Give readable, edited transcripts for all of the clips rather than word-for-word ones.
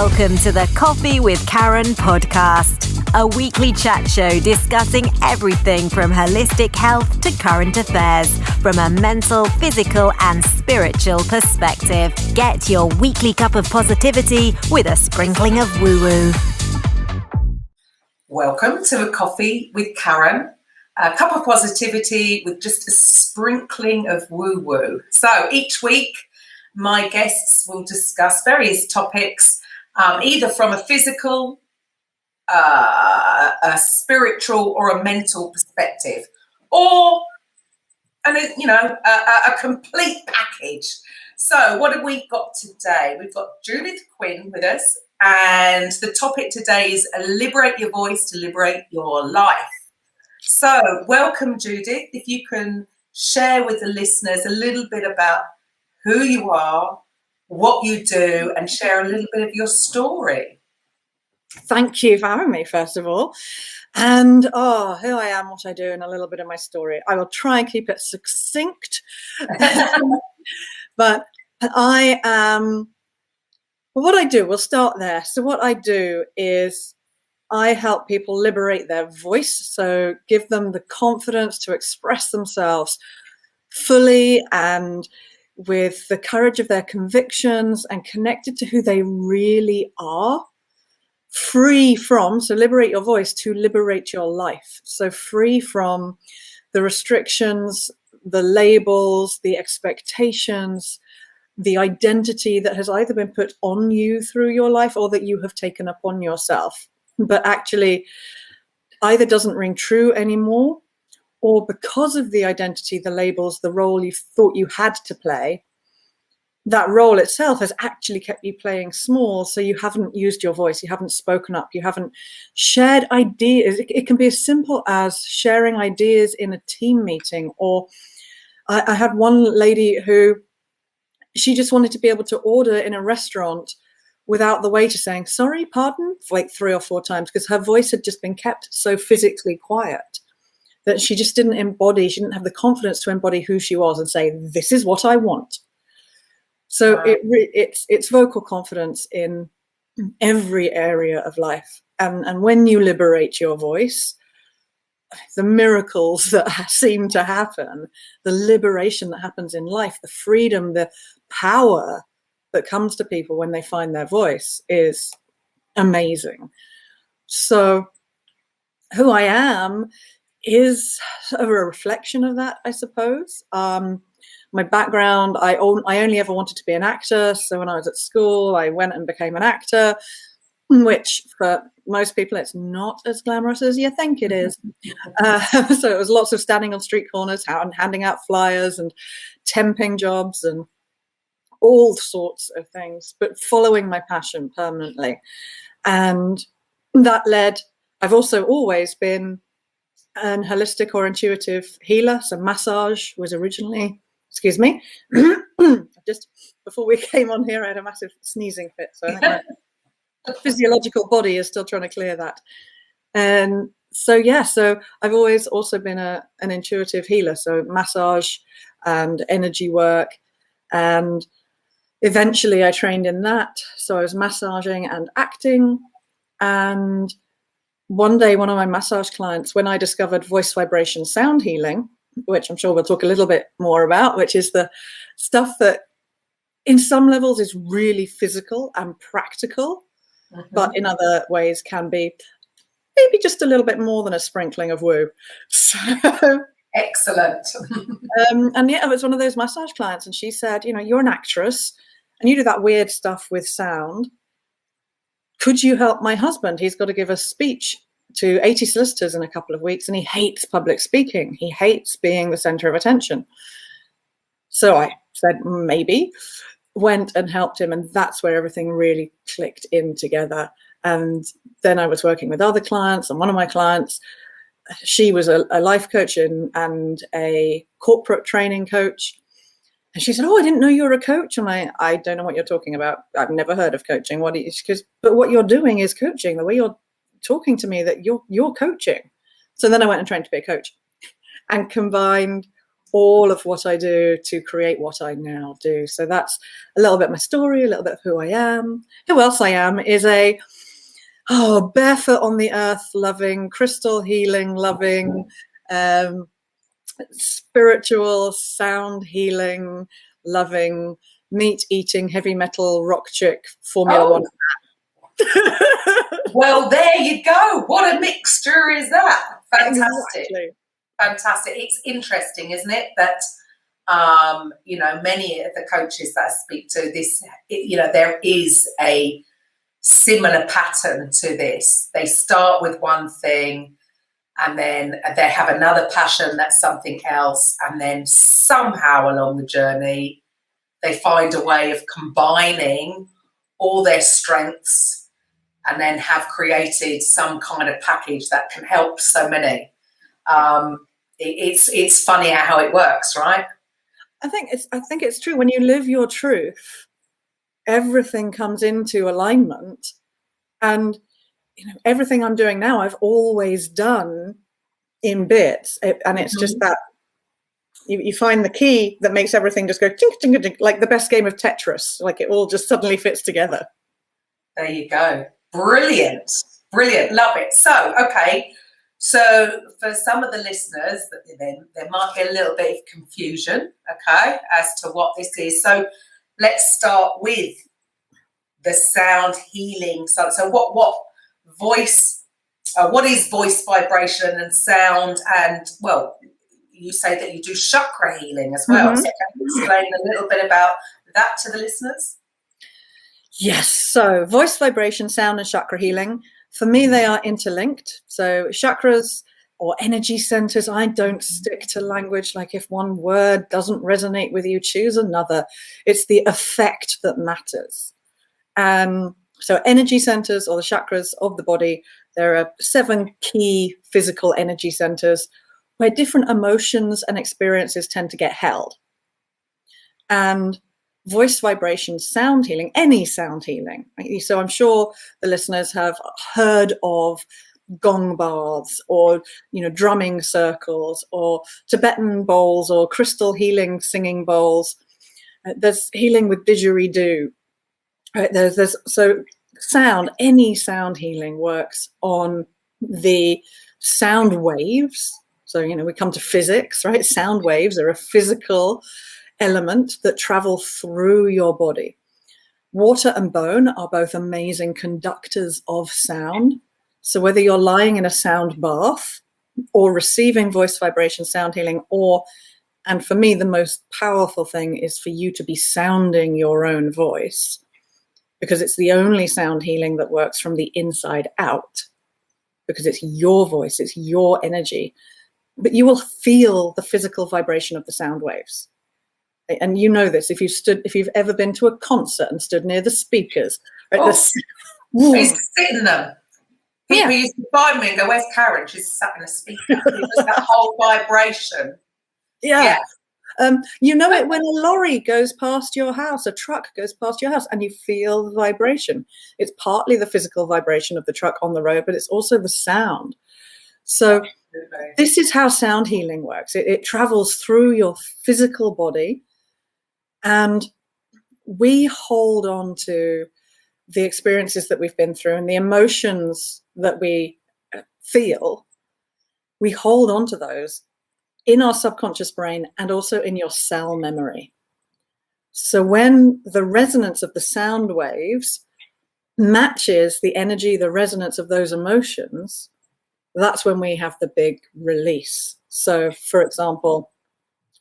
Welcome to the Coffee with Karen podcast, a weekly chat show discussing everything from holistic health to current affairs from a mental, physical and spiritual perspective. Get your weekly cup of positivity with a sprinkling of woo-woo. Welcome to a Coffee with Karen, a cup of positivity with just a sprinkling of woo-woo. So each week, my guests will discuss various topics, either from a physical, a spiritual, or a mental perspective, or a complete package. So what have we got today? We've got Judith Quin with us, and the topic today is Liberate Your Voice to Liberate Your Life. So welcome, Judith. If you can share with the listeners a little bit about who you are, what you do, and share a little bit of your story. Thank you for having me, first of all. And who I am, what I do, and a little bit of my story. I will try and keep it succinct. But I am, what I do, we'll start there. So what I do is I help people liberate their voice. So give them the confidence to express themselves fully and with the courage of their convictions and connected to who they really are, free from, so liberate your voice to liberate your life. So free from the restrictions, the labels, the expectations, the identity that has either been put on you through your life or that you have taken upon yourself, but actually either doesn't ring true anymore, or because of the identity, the labels, the role you thought you had to play, that role itself has actually kept you playing small. So you haven't used your voice, you haven't spoken up, you haven't shared ideas. It can be as simple as sharing ideas in a team meeting. Or I had one lady who, she just wanted to be able to order in a restaurant without the waiter saying, sorry, pardon, like 3 or 4 times, because her voice had just been kept so physically quiet that she just didn't embody, she didn't have the confidence to embody who she was and say, this is what I want. So it's vocal confidence in every area of life. And when you liberate your voice, the miracles that seem to happen, the liberation that happens in life, the freedom, the power that comes to people when they find their voice is amazing. So who I am is sort of a reflection of that, I suppose. My background, I only ever wanted to be an actor. So when I was at school, I went and became an actor, which for most people, it's not as glamorous as you think it is. So it was lots of standing on street corners and handing out flyers and temping jobs and all sorts of things, but following my passion permanently. And that led, I've also always been an holistic or intuitive healer. So massage was originally, excuse me, just before we came on here, I had a massive sneezing fit. So I think my physiological body is still trying to clear that. And so I've always also been an intuitive healer. So massage and energy work. And eventually I trained in that. So I was massaging and acting. And one day, one of my massage clients, when I discovered voice vibration sound healing, which I'm sure we'll talk a little bit more about, which is the stuff that in some levels is really physical and practical, but in other ways can be maybe just a little bit more than a sprinkling of woo. So, excellent. And it was one of those massage clients, and she said, you're an actress and you do that weird stuff with sound. Could you help my husband? He's got to give a speech to 80 solicitors in a couple of weeks, and he hates public speaking. He hates being the center of attention. So I said, maybe, went and helped him, and that's where everything really clicked in together. And then I was working with other clients, and one of my clients, she was a life coach and a corporate training coach. And she said, I didn't know you were a coach. And I don't know what you're talking about. I've never heard of coaching. But what you're doing is coaching. The way you're talking to me, that you're coaching. So then I went and trained to be a coach and combined all of what I do to create what I now do. So that's a little bit of my story, a little bit of who I am. Who else I am is a barefoot on the earth loving, crystal healing loving, spiritual sound healing loving, meat eating, heavy metal rock chick, Formula One. Well, there you go. What a mixture is that? Fantastic. Exactly. Fantastic. It's interesting, isn't it, that many of the coaches that I speak to, there is a similar pattern to this. They start with one thing, and then they have another passion that's something else, and then somehow along the journey they find a way of combining all their strengths and then have created some kind of package that can help so many. It's funny how it works, right? I think it's true. When you live your truth, everything comes into alignment, and everything I'm doing now I've always done in bits, and it's just that you find the key that makes everything just go tink, tink, tink, like the best game of Tetris. Like it all just suddenly fits together. There you go. Brilliant, love it. So okay. So for some of the listeners, there might be a little bit of confusion, okay, as to what this is. So let's start with the sound healing. So what is voice vibration and sound? And well, you say that you do chakra healing as well. So can you explain a little bit about that to the listeners? Yes. So voice vibration, sound, and chakra healing. For me, they are interlinked. So chakras or energy centers, I don't stick to language. Like if one word doesn't resonate with you, choose another. It's the effect that matters. So energy centers, or the chakras of the body, there are 7 key physical energy centers where different emotions and experiences tend to get held. And voice vibration, sound healing, any sound healing. Right? So I'm sure the listeners have heard of gong baths, or drumming circles, or Tibetan bowls, or crystal healing singing bowls. There's healing with didgeridoo. Right? So sound, any sound healing works on the sound waves. So we come to physics, right? Sound waves are a physical element that travel through your body. Water and bone are both amazing conductors of sound. So whether you're lying in a sound bath or receiving voice vibration sound healing, and for me, the most powerful thing is for you to be sounding your own voice, because it's the only sound healing that works from the inside out, because it's your voice, it's your energy, but you will feel the physical vibration of the sound waves. And you know this, if you've ever been to a concert and stood near the speakers. Right, I used to sit in them. People used to find me and go, "Where's Karen? She's sat in a speaker." It was that whole vibration. Yeah. It when a lorry goes past your house, a truck goes past your house, and you feel the vibration. It's partly the physical vibration of the truck on the road, but it's also the sound. So this is how sound healing works. It travels through your physical body, and we hold on to the experiences that we've been through and the emotions that we feel. We hold on to those in our subconscious brain and also in your cell memory. So when the resonance of the sound waves matches the energy, the resonance of those emotions, that's when we have the big release. So, for example,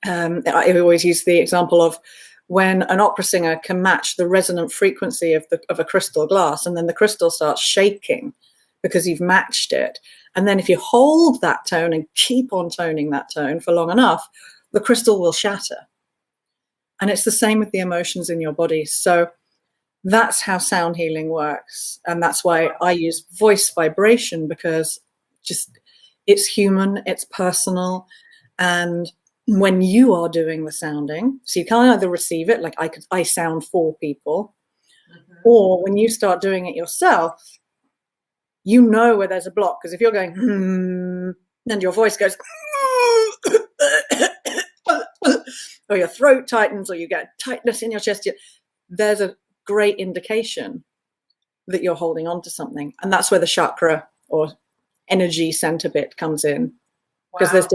I always use the example of when an opera singer can match the resonant frequency of a crystal glass, and then the crystal starts shaking because you've matched it. And then if you hold that tone and keep on toning that tone for long enough, the crystal will shatter. And it's the same with the emotions in your body. So that's how sound healing works. And that's why I use voice vibration, because it's human, it's personal. And when you are doing the sounding, so you can either receive it, like I sound for people, or when you start doing it yourself, you know where there's a block. Because if you're going, and your voice goes, or your throat tightens, or you get tightness in your chest, there's a great indication that you're holding on to something. And that's where the chakra or energy center bit comes in, because there's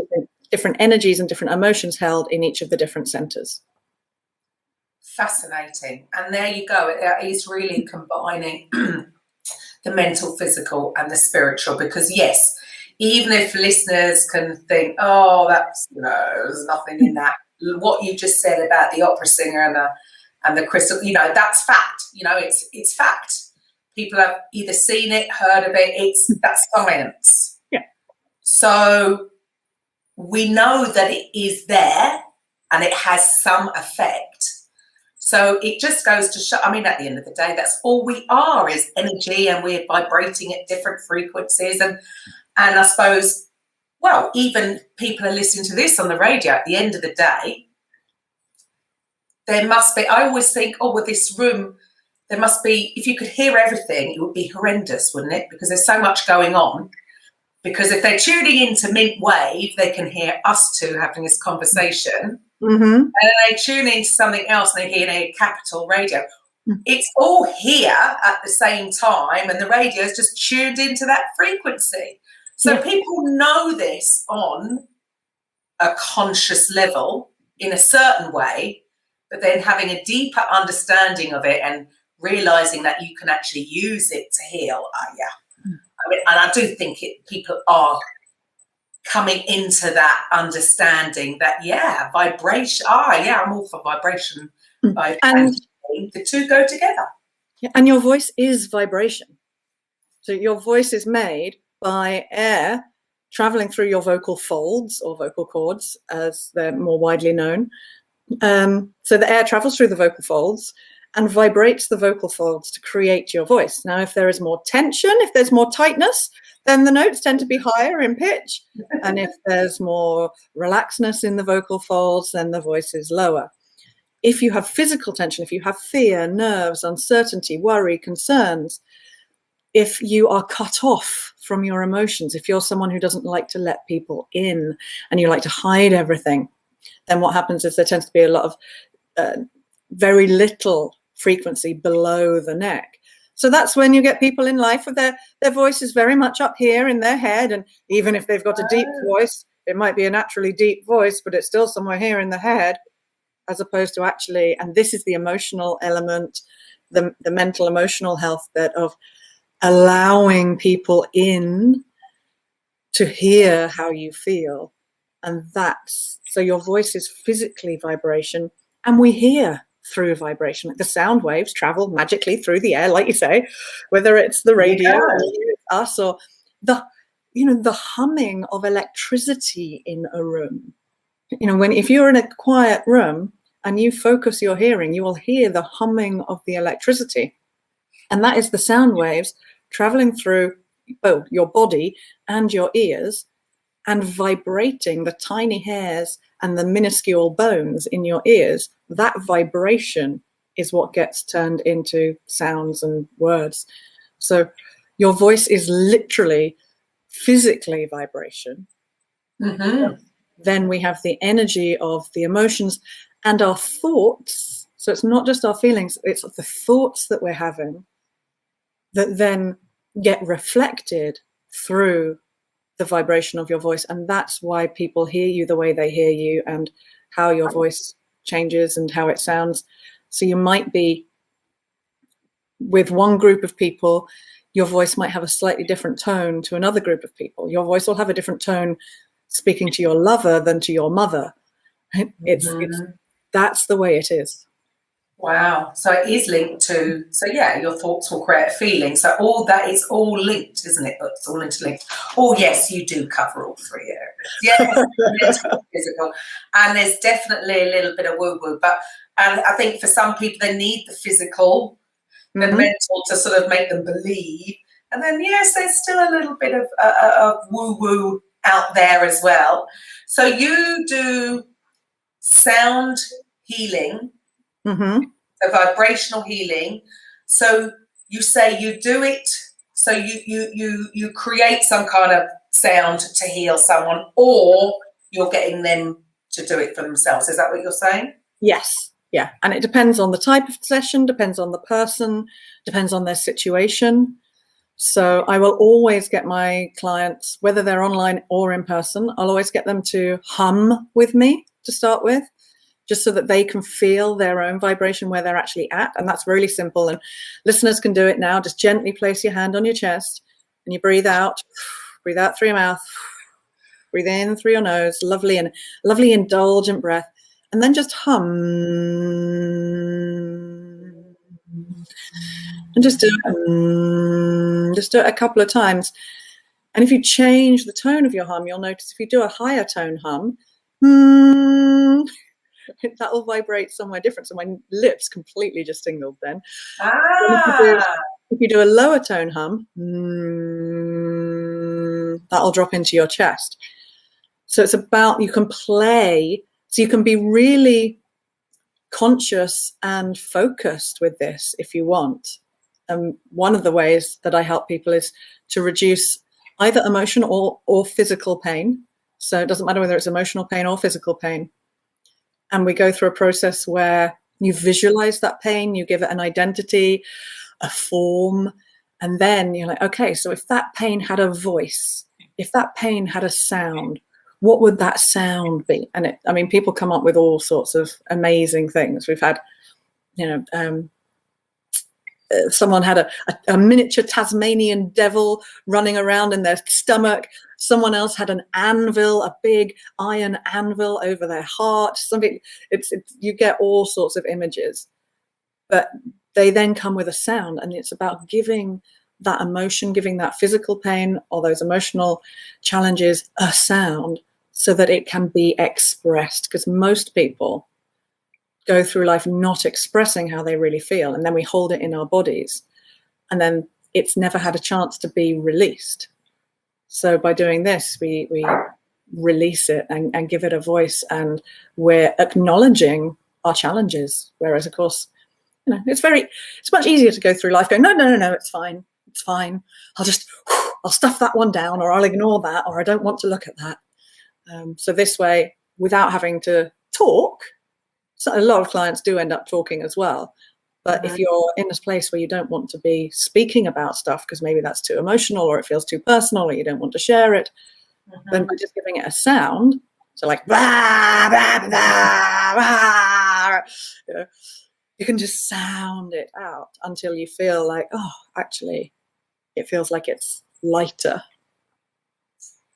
different energies and different emotions held in each of the different centers. Fascinating. And there you go. It is really combining the mental, physical, and the spiritual, because yes, even if listeners can think, oh, that's, there's nothing in that, what you just said about the opera singer and the crystal, that's fact. It's fact. People have either seen it, heard of it. That's science. Yeah. So we know that it is there and it has some effect. So it just goes to show, at the end of the day, that's all we are, is energy, and we're vibrating at different frequencies. And I suppose, well, even people are listening to this on the radio, at the end of the day, there must be, I always think, this room, there must be, if you could hear everything, it would be horrendous, wouldn't it? Because there's so much going on. Because if they're tuning into Mint Wave, they can hear us two having this conversation. Mm-hmm. And they tune into something else and they hear a Capital Radio. It's all here at the same time, and the radio is just tuned into that frequency. So people know this on a conscious level in a certain way, but then having a deeper understanding of it and realizing that you can actually use it to heal. And I do think people are coming into that understanding that, vibration. I'm all for vibration. And the two go together. Yeah, and your voice is vibration. So your voice is made by air traveling through your vocal folds, or vocal cords, as they're more widely known. So the air travels through the vocal folds and vibrates the vocal folds to create your voice. Now, if there is more tension, if there's more tightness, then the notes tend to be higher in pitch. And if there's more relaxedness in the vocal folds, then the voice is lower. If you have physical tension, if you have fear, nerves, uncertainty, worry, concerns, if you are cut off from your emotions, if you're someone who doesn't like to let people in and you like to hide everything, then what happens is there tends to be a lot of very little frequency below the neck. So that's when you get people in life with their voice is very much up here in their head. And even if they've got a deep voice, it might be a naturally deep voice, but it's still somewhere here in the head, as opposed to actually, and this is the emotional element, the mental emotional health bit of allowing people in to hear how you feel. And so your voice is physically vibration, and we hear through vibration. Like the sound waves travel magically through the air, like you say, whether it's the radio or us, or the humming of electricity in a room. If you're in a quiet room and you focus your hearing, you will hear the humming of the electricity. And that is the sound waves traveling through both your body and your ears and vibrating the tiny hairs and the minuscule bones in your ears. That vibration is what gets turned into sounds and words. So your voice is literally physically vibration. Mm-hmm. Then we have the energy of the emotions and our thoughts. So it's not just our feelings, it's the thoughts that we're having that then get reflected through the vibration of your voice. And that's why people hear you the way they hear you, and how your voice changes and how it sounds. So you might be with one group of people, your voice might have a slightly different tone to another group of people. Your voice will have a different tone speaking to your lover than to your mother. It's that's the way it is. Wow. So it is linked to, your thoughts will create a feeling. So all that is all linked, isn't it? It's all interlinked. Oh, yes, you do cover all three areas. Yes, mental, physical. And there's definitely a little bit of woo-woo. But I think for some people, they need the physical, the mental to sort of make them believe. And then, yes, there's still a little bit of woo-woo out there as well. So you do sound healing, so vibrational healing. So you say you do it, so you create some kind of sound to heal someone, or you're getting them to do it for themselves. Is that what you're saying? Yes. Yeah. And it depends on the type of session, depends on the person, depends on their situation. So I will always get my clients, whether they're online or in person, I'll always get them to hum with me to start with, just so that they can feel their own vibration where they're actually at. And that's really simple. And listeners can do it now. Just gently place your hand on your chest and you breathe out through your mouth, breathe in through your nose, lovely indulgent breath. And then just hum. And just do it a couple of times. And if you change the tone of your hum, you'll notice if you do a higher tone hum, that will vibrate somewhere different. So my lips completely just tingled then. If you do a lower tone hum, that'll drop into your chest. So it's about, you can play, so you can be really conscious and focused with this if you want. One of the ways that I help people is to reduce either emotional or physical pain. So it doesn't matter whether it's emotional pain or physical pain. And we go through a process where you visualize that pain, you give it an identity, a form, and then you're like, okay, so if that pain had a voice, if that pain had a sound, what would that sound be? And people come up with all sorts of amazing things. We've had, someone had a miniature Tasmanian devil running around in their stomach. Someone else had an anvil, a big iron anvil over their heart. You get all sorts of images, but they then come with a sound, and it's about giving that emotion, giving that physical pain or those emotional challenges a sound so that it can be expressed. Because most people go through life not expressing how they really feel, and then we hold it in our bodies, and then it's never had a chance to be released. So by doing this, we release it and give it a voice, and we're acknowledging our challenges. Whereas, of course, it's much easier to go through life going, no, it's fine. I'll stuff that one down, or I'll ignore that, or I don't want to look at that. So this way, without having to talk, so a lot of clients do end up talking as well. But if you're in this place where you don't want to be speaking about stuff because maybe that's too emotional or it feels too personal or you don't want to share it, then by just giving it a sound, so like, blah, blah, blah, blah, you can just sound it out until you feel like, oh, actually, it feels like it's lighter.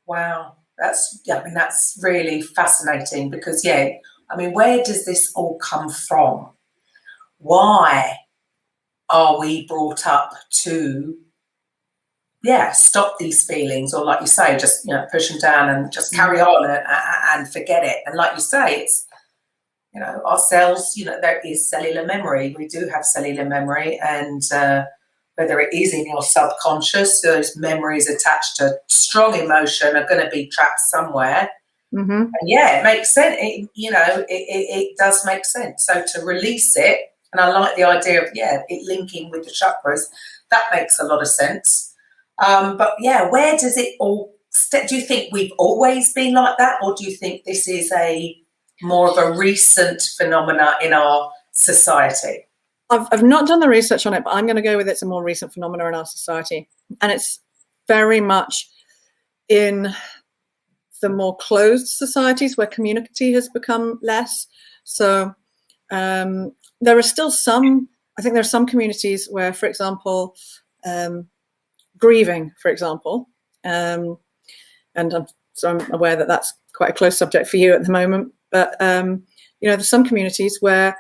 Wow. That's really fascinating because, where does this all come from? Why are we brought up to, stop these feelings, or like you say, just, push them down and just carry on and forget it? And like you say, it's, our cells, there is cellular memory. We do have cellular memory, and whether it is in your subconscious, those memories attached to strong emotion are going to be trapped somewhere. And it makes sense. It does make sense. So to release it, and I like the idea of it linking with the chakras. That makes a lot of sense. But where does it all? Do you think we've always been like that, or do you think this is more of a recent phenomena in our society? I've not done the research on it, but I'm going to go with it's a more recent phenomena in our society, and it's very much in the more closed societies where community has become less. So there are still some. I think there are some communities where, for example, grieving, for example, and I'm aware that that's quite a close subject for you at the moment. But there's some communities where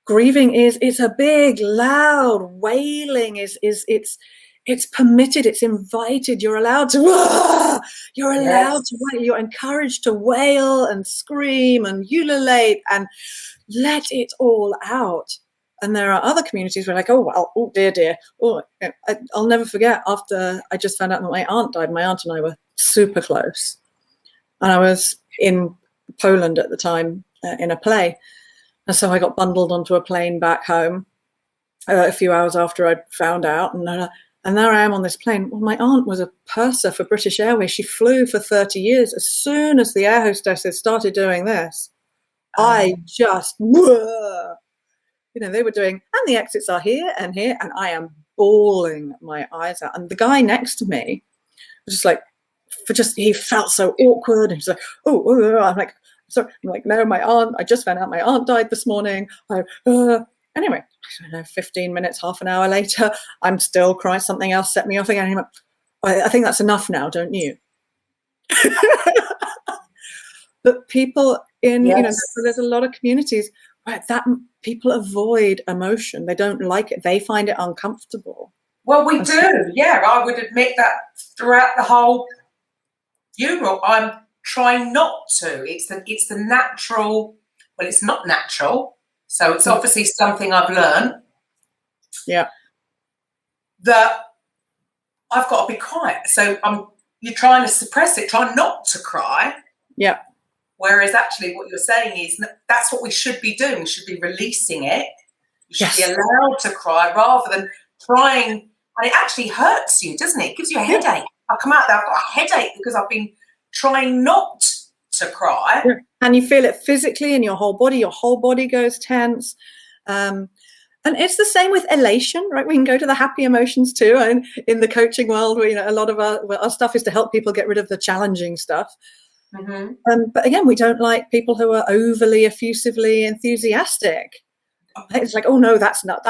grieving it's a big, loud wailing. It's permitted. It's invited. You're allowed to. You're allowed to wail. You're encouraged to wail and scream and ululate and let it all out. And there are other communities where like, oh dear. Oh, I'll never forget after I just found out that my aunt died. My aunt and I were super close, and I was in Poland at the time in a play, and so I got bundled onto a plane back home a few hours after I'd found out, and And there I am on this plane. Well, my aunt was a purser for British Airways. She flew for 30 years. As soon as the air hostesses started doing this, I just, they were doing, and the exits are here, and I am bawling my eyes out. And the guy next to me was just like, he felt so awkward. And he's like, oh, I'm like, sorry. I'm like, no, my aunt, I just found out my aunt died this morning. Anyway, I don't know, 15 minutes, half an hour later, I'm still crying. Something else set me off again. And I think that's enough now, don't you? But people there's a lot of communities where that people avoid emotion. They don't like it. They find it uncomfortable. Well, we do. Yeah, I would admit that throughout the whole funeral, I'm trying not to. It's the natural. Well, it's not natural. So it's obviously something I've learned. Yeah. That I've got to be quiet. So you're trying to suppress it, trying not to cry. Yeah. Whereas actually what you're saying is that's what we should be doing. We should be releasing it. You should be allowed to cry rather than trying. And it actually hurts you, doesn't it? It gives you a headache. I come out there, I've got a headache because I've been trying not to cry. Yeah. And you feel it physically in your whole body goes tense. And it's the same with elation, right? We can go to the happy emotions too. And in the coaching world, a lot of our stuff is to help people get rid of the challenging stuff. Mm-hmm. But again, we don't like people who are overly effusively enthusiastic. It's like, oh no, that's not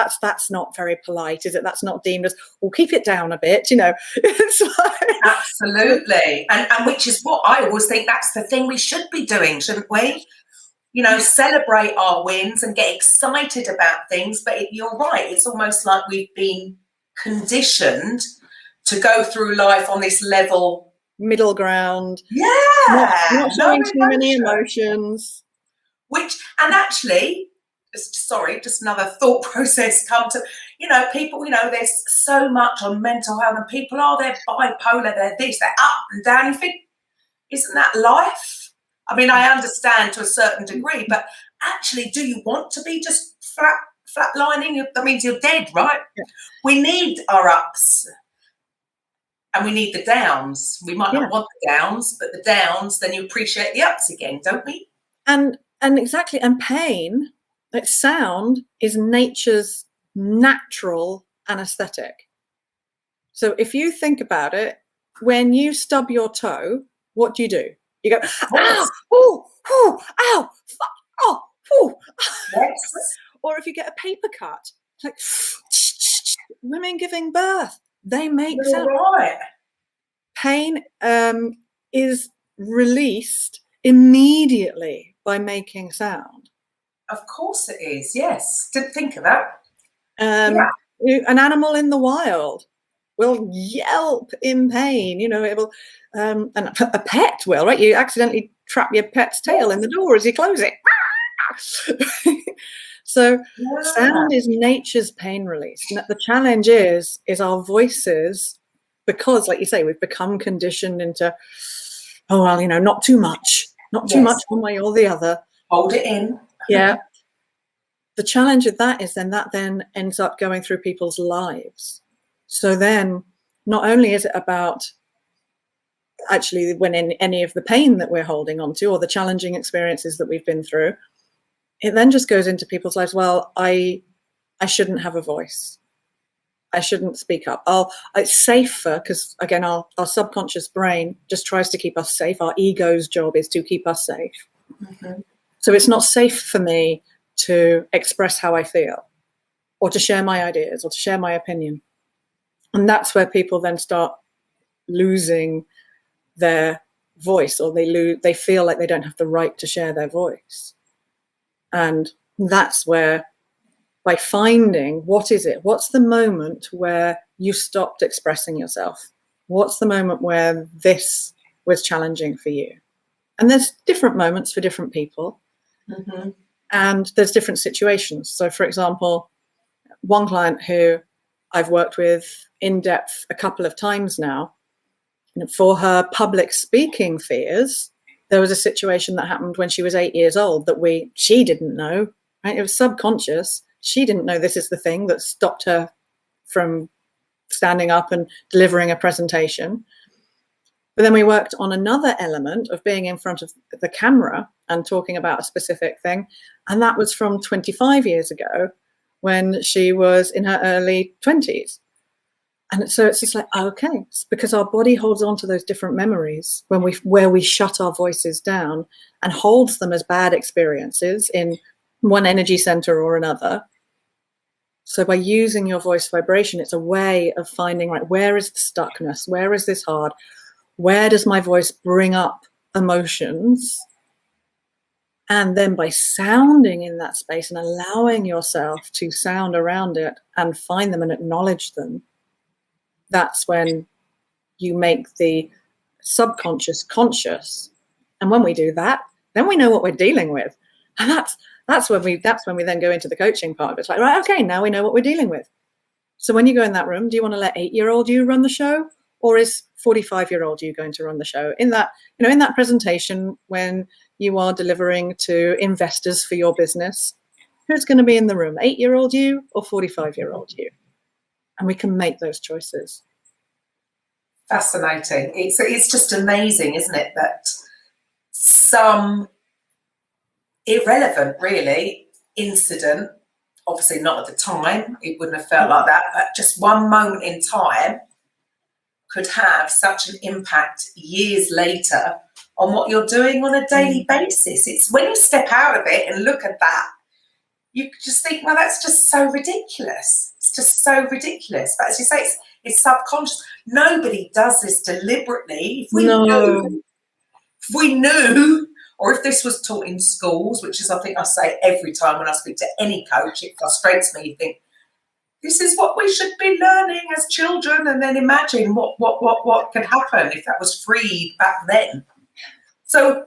very polite, is it? That's not deemed as, well, keep it down a bit, It's like, absolutely, and which is what I always think that's the thing we should be doing, shouldn't we? Celebrate our wins and get excited about things. But you're right, it's almost like we've been conditioned to go through life on this level. Middle ground. Yeah. Not showing too many emotions. And actually, just another thought process come to, people, there's so much on mental health and people they're bipolar, they're this, they're up and down. You think, isn't that life? I mean, I understand to a certain degree, but actually, do you want to be just flatlining? That means you're dead, right? Yeah. We need our ups. And we need the downs. We might not want the downs, but the downs, then you appreciate the ups again, don't we? And exactly. And pain, like sound, is nature's natural anesthetic. So if you think about it, when you stub your toe, what do? You go, ow, oh, ow, oh, oh. Yes. Or if you get a paper cut, like women giving birth, they make sound. Right. Pain is released immediately by making sound. Of course it is, yes. Didn't think of that. An animal in the wild will yelp in pain. It will, and a pet will, right? You accidentally trap your pet's tail in the door as you close it. So sound is nature's pain release. And the challenge is our voices, because, like you say, we've become conditioned into, not too much, much one way or the other. Hold it in. Yeah. The challenge of that is that then ends up going through people's lives. So then not only is it about actually when in any of the pain that we're holding on to or the challenging experiences that we've been through, it then just goes into people's lives. Well, I shouldn't have a voice. I shouldn't speak up. It's safer because, again, our subconscious brain just tries to keep us safe. Our ego's job is to keep us safe. Mm-hmm. So it's not safe for me to express how I feel or to share my ideas or to share my opinion. And that's where people then start losing their voice, or they feel like they don't have the right to share their voice. And that's where, by finding what's the moment where you stopped expressing yourself? What's the moment where this was challenging for you? And there's different moments for different people. Mm-hmm. And there's different situations. So, for example, one client who I've worked with in depth a couple of times now, for her public speaking fears, there was a situation that happened when she was 8 years old that she didn't know, right? It was subconscious. She didn't know this is the thing that stopped her from standing up and delivering a presentation. But then we worked on another element of being in front of the camera and talking about a specific thing. And that was from 25 years ago when she was in her early 20s. And so it's just like, okay, it's because our body holds on to those different memories where we shut our voices down and holds them as bad experiences in one energy center or another. So by using your voice vibration, it's a way of finding, right, where is the stuckness? Where is this hard? Where does my voice bring up emotions? And then by sounding in that space and allowing yourself to sound around it and find them and acknowledge them, that's when you make the subconscious conscious. And when we do that, then we know what we're dealing with. And that's when we then go into the coaching part of it. It's like, right, okay, now we know what we're dealing with. So when you go in that room, do you want to let 8-year-old you run the show? Or is 45-year-old you going to run the show? In that presentation, when you are delivering to investors for your business, who's going to be in the room, 8-year-old you or 45-year-old you? And we can make those choices. Fascinating. It's just amazing, isn't it, that some irrelevant, really, incident, obviously not at the time, it wouldn't have felt like that, but just one moment in time could have such an impact years later on what you're doing on a daily basis. It's when you step out of it and look at that, you just think, well, that's just so ridiculous. It's just so ridiculous. But as you say, it's subconscious. Nobody does this deliberately. If we knew, or if this was taught in schools, which is, I think I say every time when I speak to any coach, it frustrates me. You think, this is what we should be learning as children, and then imagine what could happen if that was free back then. So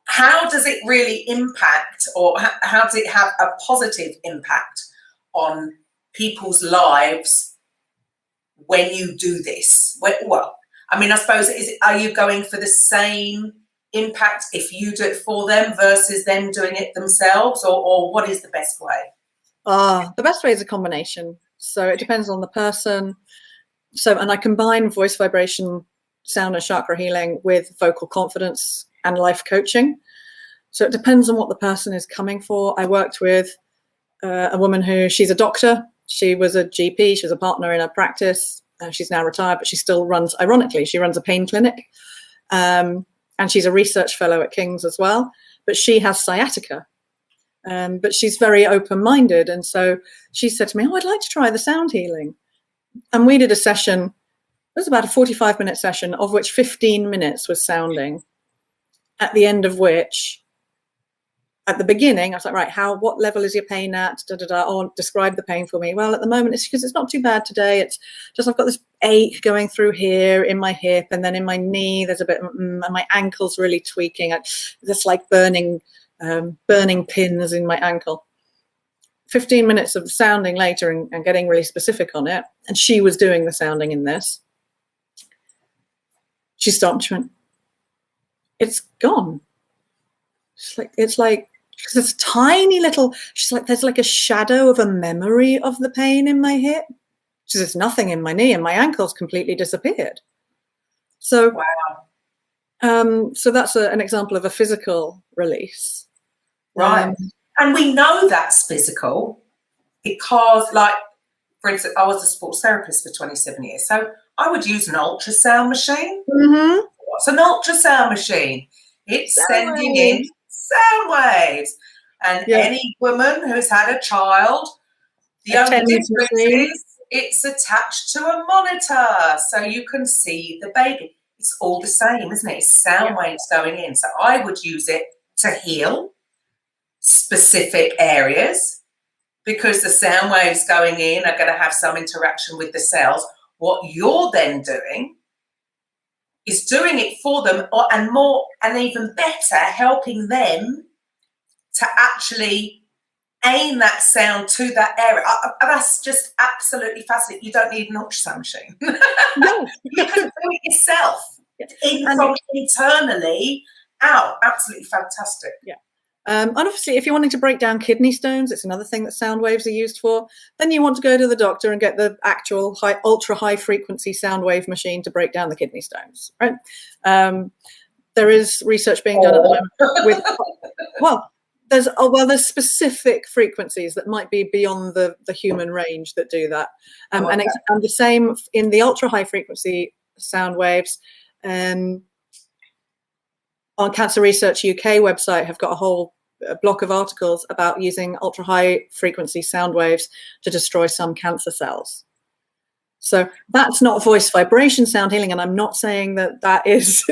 how does it really impact, or how does it have a positive impact on people's lives when you do this? Well, I mean, I suppose, are you going for the same impact if you do it for them versus them doing it themselves, or what is the best way? The best way is a combination. So it depends on the person. And I combine voice vibration, sound and chakra healing with vocal confidence and life coaching. So it depends on what the person is coming for. I worked with a woman she's a doctor. She was a GP. She was a partner in a practice. She's now retired, but she still runs, ironically, she runs a pain clinic. And she's a research fellow at King's as well. But she has sciatica. But she's very open-minded. And so she said to me, I'd like to try the sound healing. And we did a session. It was about a 45-minute session, of which 15 minutes was sounding, at the end of which, at the beginning, I was like, right, what level is your pain at? Oh, describe the pain for me. Well, at the moment, it's because it's not too bad today. It's just I've got this ache going through here in my hip, and then in my knee, there's a bit, and my ankle's really tweaking. There's like burning pins in my ankle. 15 minutes of sounding later and getting really specific on it. And she was doing the sounding in this. She stopped. She went, it's gone. It's like this tiny little, she's like, there's like a shadow of a memory of the pain in my hip. She says, nothing in my knee, and my ankle's completely disappeared. So, wow. So that's an example of a physical release. Right. And we know that's physical because, like, for instance, I was a sports therapist for 27 years. So I would use an ultrasound machine. Mm-hmm. What's an ultrasound machine? It's sending in sound waves. And any woman who's had a child, the only difference is it's attached to a monitor so you can see the baby. It's all the same, isn't it? It's sound waves going in. So I would use it to heal specific areas because the sound waves going in are going to have some interaction with the cells. What you're then doing is doing it for them, and more, and even better, helping them to actually aim that sound to that area. That's just absolutely fascinating. You don't need an ultrasound machine. No. You can do it yourself, from internally out. Absolutely fantastic. Yeah. And obviously, if you're wanting to break down kidney stones, it's another thing that sound waves are used for. Then you want to go to the doctor and get the actual ultra high frequency sound wave machine to break down the kidney stones, right? There is research being done at the moment with, there's specific frequencies that might be beyond the human range that do that. And the same in the ultra high frequency sound waves. On Cancer Research UK website have got a whole block of articles about using ultra high frequency sound waves to destroy some cancer cells. So that's not voice vibration sound healing, and I'm not saying that is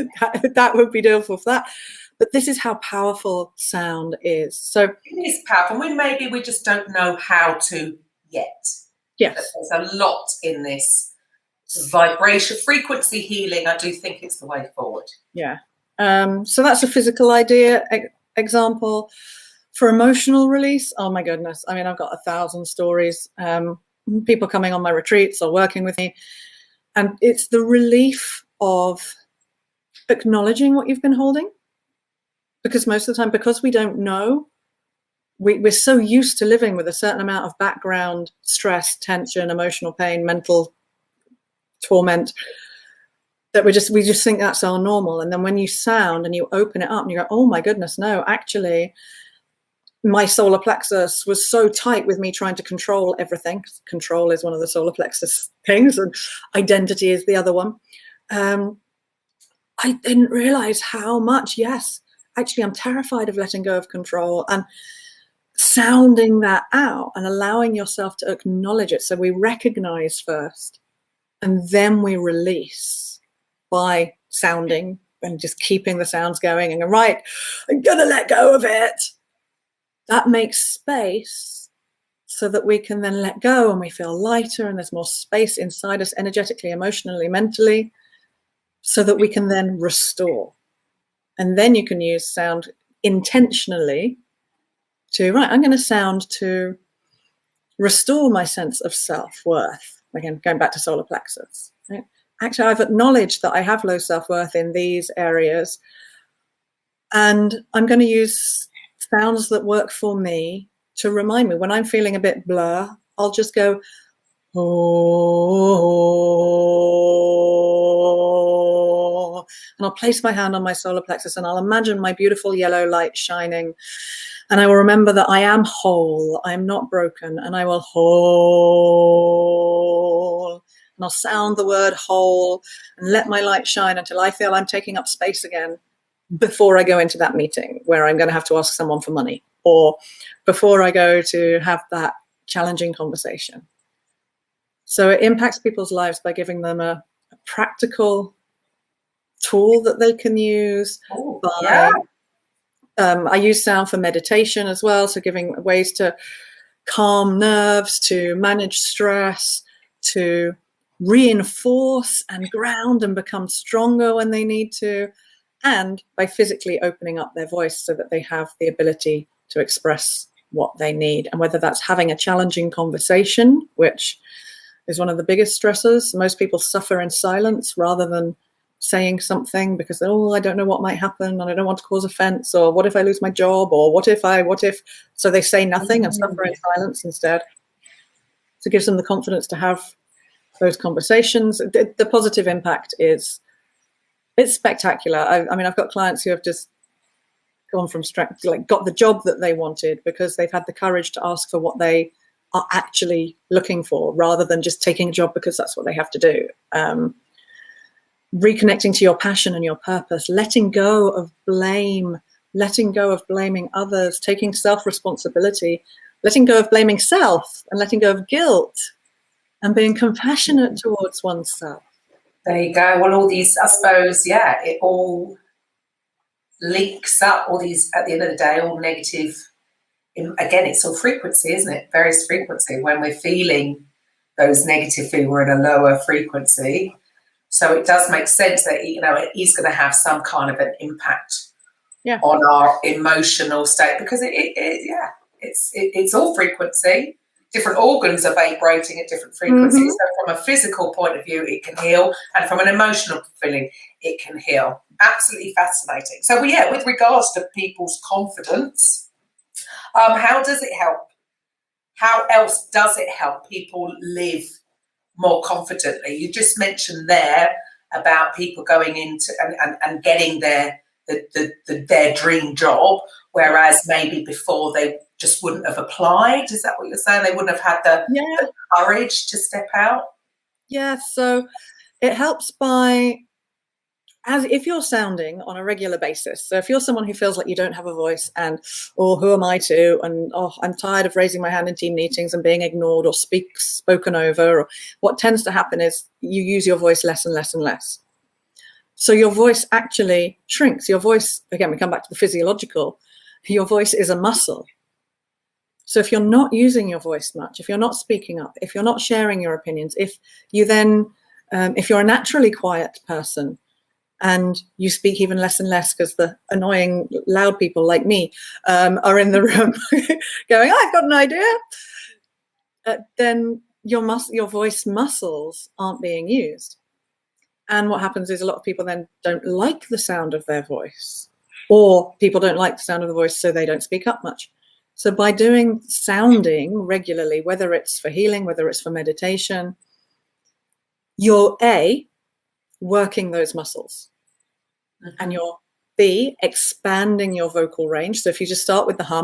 that would be doable for that, but this is how powerful sound is. So it is powerful. Maybe we just don't know how to yet. Yes, but there's a lot in this vibration frequency healing. I do think it's the way forward. Yeah. So that's a physical idea example. For emotional release, oh my goodness, I mean, I've got 1,000 stories. People coming on my retreats or working with me, and it's the relief of acknowledging what you've been holding, because most of the time, because we don't know, we're so used to living with a certain amount of background stress, tension, emotional pain, mental torment, that we just think that's our normal. And then when you sound and you open it up and you go, oh my goodness, no, actually my solar plexus was so tight with me trying to control everything. Control is one of the solar plexus things, and identity is the other one. I didn't realize how much, yes, actually I'm terrified of letting go of control, and sounding that out and allowing yourself to acknowledge it. So we recognize first and then we release by sounding and just keeping the sounds going and go, right, I'm gonna let go of it. That makes space so that we can then let go and we feel lighter and there's more space inside us energetically, emotionally, mentally, so that we can then restore. And then you can use sound intentionally to, right, I'm going to sound to restore my sense of self-worth. Again, going back to solar plexus. Right? Actually, I've acknowledged that I have low self-worth in these areas, and I'm going to use sounds that work for me to remind me. When I'm feeling a bit blur, I'll just go, oh, and I'll place my hand on my solar plexus and I'll imagine my beautiful yellow light shining, and I will remember that I am whole, I'm not broken, and I will whole, and I'll sound the word whole and let my light shine until I feel I'm taking up space again before I go into that meeting where I'm going to have to ask someone for money, or before I go to have that challenging conversation. So it impacts people's lives by giving them a practical tool that they can use. I use sound for meditation as well, so giving ways to calm nerves, to manage stress, to reinforce and ground and become stronger when they need to, and by physically opening up their voice so that they have the ability to express what they need. And whether that's having a challenging conversation, which is one of the biggest stressors. Most people suffer in silence rather than saying something because, oh, I don't know what might happen and I don't want to cause offense, or what if I lose my job, or what if, so they say nothing and suffer in silence instead. So it gives them the confidence to have those conversations. The positive impact it's spectacular. I mean, I've got clients who have just gone from strength, like got the job that they wanted because they've had the courage to ask for what they are actually looking for, rather than just taking a job because that's what they have to do. Reconnecting to your passion and your purpose, letting go of blame, letting go of blaming others, taking self-responsibility, letting go of blaming self, and letting go of guilt, and being compassionate towards oneself. There you go. Well, all these, I suppose, it all links up, all these, at the end of the day, all negative. Again, it's all frequency, isn't it? Various frequency. When we're feeling those negative feelings, we're in a lower frequency. So it does make sense that, it is going to have some kind of an impact on our emotional state, because it's all frequency. different organs are vibrating at different frequencies. So from a physical point of view, it can heal, and from an emotional feeling, it can heal. Absolutely fascinating. So with regards to people's confidence, how does it help? How else does it help people live more confidently? You just mentioned there about people going into and getting their dream job, whereas maybe before they just wouldn't have applied. Is that what you're saying? They wouldn't have had the courage to step out? Yeah, so it helps as if you're sounding on a regular basis. So if you're someone who feels like you don't have a voice and, who am I to? And, I'm tired of raising my hand in team meetings and being ignored or spoken over. Or what tends to happen is you use your voice less and less and less. So your voice actually shrinks. Your voice, again, we come back to the physiological, your voice is a muscle. So if you're not using your voice much, if you're not speaking up, if you're not sharing your opinions, if you're a naturally quiet person, and you speak even less and less because the annoying loud people like me are in the room going, I've got an idea, then your voice muscles aren't being used. And what happens is a lot of people then don't like the sound of their voice, or people don't like the sound of the voice, so they don't speak up much. So by doing sounding regularly, whether it's for healing, whether it's for meditation, you're working those muscles, and you're expanding your vocal range. So if you just start with the hum,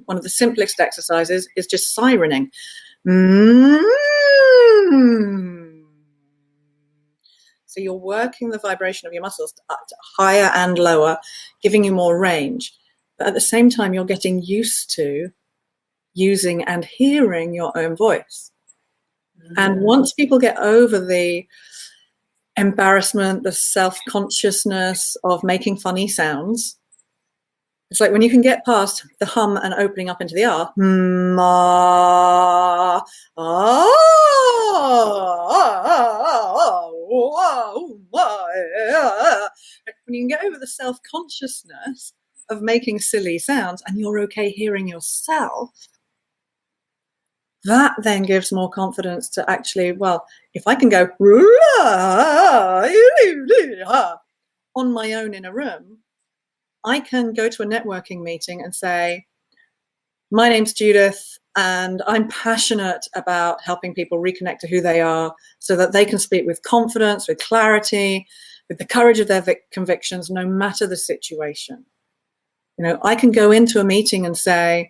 one of the simplest exercises is just sirening. So you're working the vibration of your muscles to higher and lower, giving you more range. But at the same time, you're getting used to using and hearing your own voice. And once people get over the embarrassment, the self-consciousness of making funny sounds, it's like when you can get past the hum and opening up into the R, when you can get over the self-consciousness of making silly sounds and you're okay hearing yourself, that then gives more confidence to actually, if I can go on my own in a room, I can go to a networking meeting and say, my name's Judith, and I'm passionate about helping people reconnect to who they are so that they can speak with confidence, with clarity, with the courage of their convictions, no matter the situation. I can go into a meeting and say,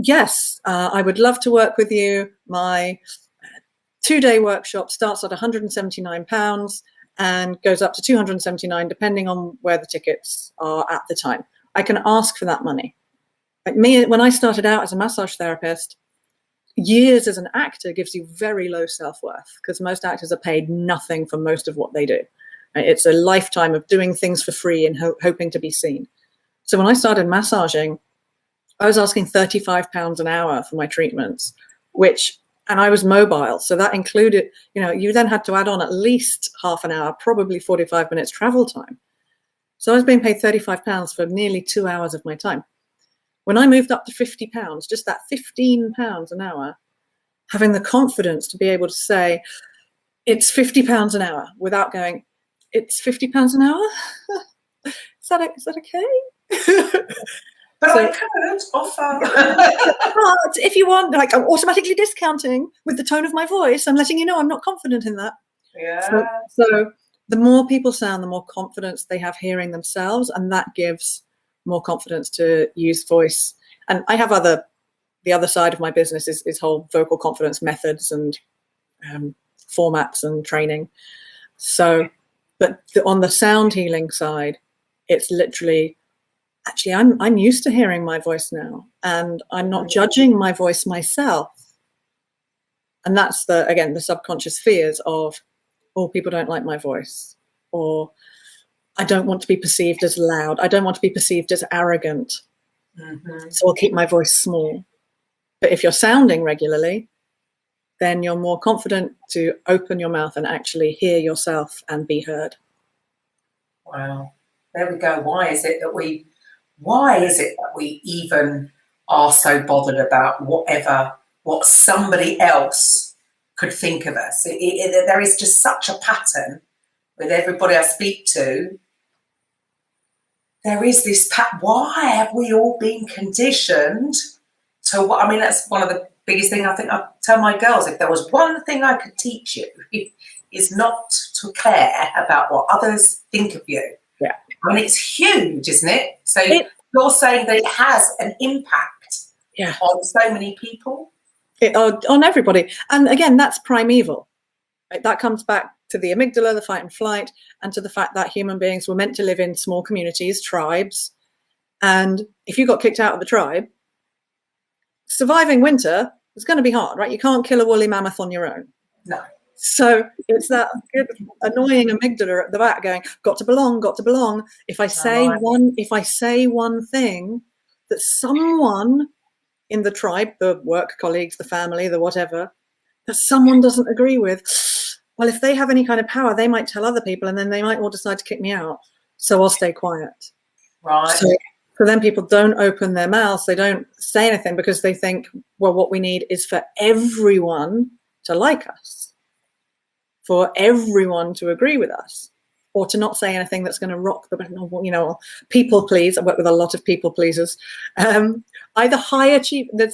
yes, I would love to work with you. My 2-day workshop starts at £179 and goes up to $279, depending on where the tickets are at the time. I can ask for that money. Like me, when I started out as a massage therapist, years as an actor gives you very low self-worth because most actors are paid nothing for most of what they do. It's a lifetime of doing things for free and hoping to be seen. So when I started massaging, I was asking £35 an hour for my treatments, and I was mobile. So that included, you then had to add on at least half an hour, probably 45 minutes travel time. So I was being paid £35 for nearly 2 hours of my time. When I moved up to £50, just that £15 an hour, having the confidence to be able to say, it's £50 an hour without going, it's £50 an hour? Is that okay? But I could offer. But if you want, I'm automatically discounting with the tone of my voice. I'm letting you know I'm not confident in that. Yeah. So the more people sound, the more confidence they have hearing themselves, and that gives more confidence to use voice. And I have the other side of my business is whole vocal confidence methods and formats and training. So, but on the sound healing side, it's literally, actually, I'm used to hearing my voice now, and I'm not judging my voice myself. And that's the subconscious fears of, people don't like my voice, or I don't want to be perceived as loud. I don't want to be perceived as arrogant. So I'll keep my voice small. But if you're sounding regularly, then you're more confident to open your mouth and actually hear yourself and be heard. Wow. There we go. Why is it that we even are so bothered about what somebody else could think of us. There is just such a pattern with everybody I speak to. There is this why have we all been conditioned to what? I mean, that's one of the biggest things I think I tell my girls. If there was one thing I could teach you, is not to care about what others think of you. Yeah. I mean, it's huge, isn't it? So you're saying that it has an impact on so many people? On everybody. And again, that's primeval. Right? That comes back to the amygdala, the fight and flight, and to the fact that human beings were meant to live in small communities, tribes. And if you got kicked out of the tribe, surviving winter is going to be hard, right? You can't kill a woolly mammoth on your own. No. So it's that annoying amygdala at the back going, got to belong, got to belong. If I say one thing that someone in the tribe, the work colleagues, the family, the whatever, that someone doesn't agree with, well, if they have any kind of power, they might tell other people and then they might all decide to kick me out. So I'll stay quiet. Right. So then people don't open their mouths. They don't say anything because they think, well, what we need is for everyone to like us, for everyone to agree with us, or to not say anything that's going to rock the, people please. I work with a lot of people pleasers. Either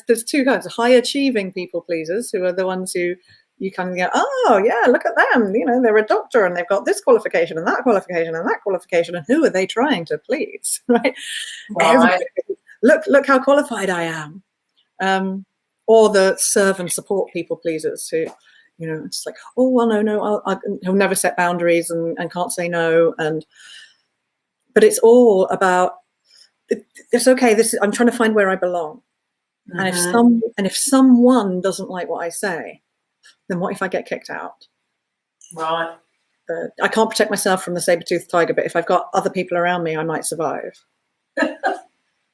there's two kinds: high achieving people pleasers, who are the ones who you kind of go, oh yeah, look at them. They're a doctor and they've got this qualification and that qualification and that qualification. And who are they trying to please? Right? Look how qualified I am. Or the serve and support people pleasers who, it's like, oh, well, no, I'll never set boundaries and can't say no. But it's all about, it's okay. I'm trying to find where I belong. Mm-hmm. And if someone doesn't like what I say, then what if I get kicked out? Right. I can't protect myself from the saber-toothed tiger, but if I've got other people around me, I might survive.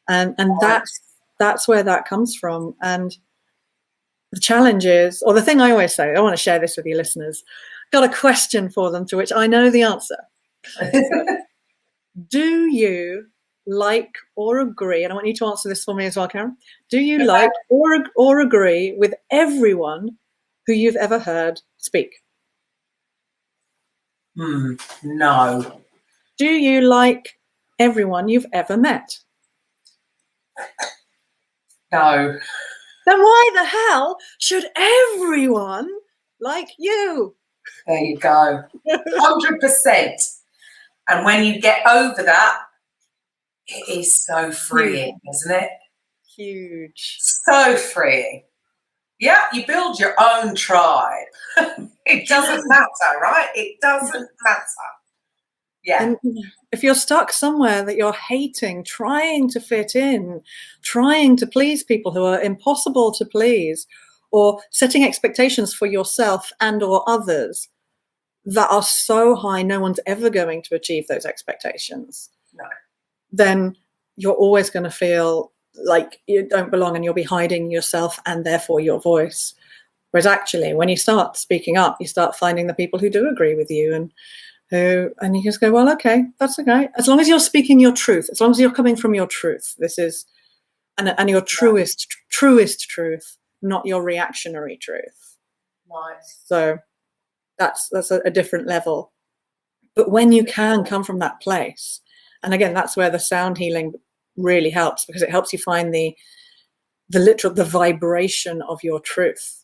and that's where that comes from. And the challenge is, or the thing I always say, I want to share this with your listeners, got a question for them to which I know the answer. Do you like or agree, and I want you to answer this for me as well, Karen, do you like or agree with everyone who you've ever heard speak? No. Do you like everyone you've ever met? No. Then why the hell should everyone like you? There you go. 100%. And when you get over that, it is so freeing, isn't it? Huge. So freeing. Yeah, you build your own tribe. It doesn't matter, right? It doesn't matter. Yeah. And if you're stuck somewhere that you're hating, trying to fit in, trying to please people who are impossible to please, or setting expectations for yourself and or others that are so high no one's ever going to achieve those expectations, then you're always going to feel like you don't belong and you'll be hiding yourself and therefore your voice. Whereas actually, when you start speaking up, you start finding the people who do agree with you and you just go, well, okay, that's okay. As long as you're speaking your truth, as long as you're coming from your truth, this is, and your truest truth, not your reactionary truth. Right. So that's a different level. But when you can come from that place, and again, that's where the sound healing really helps, because it helps you find the vibration of your truth.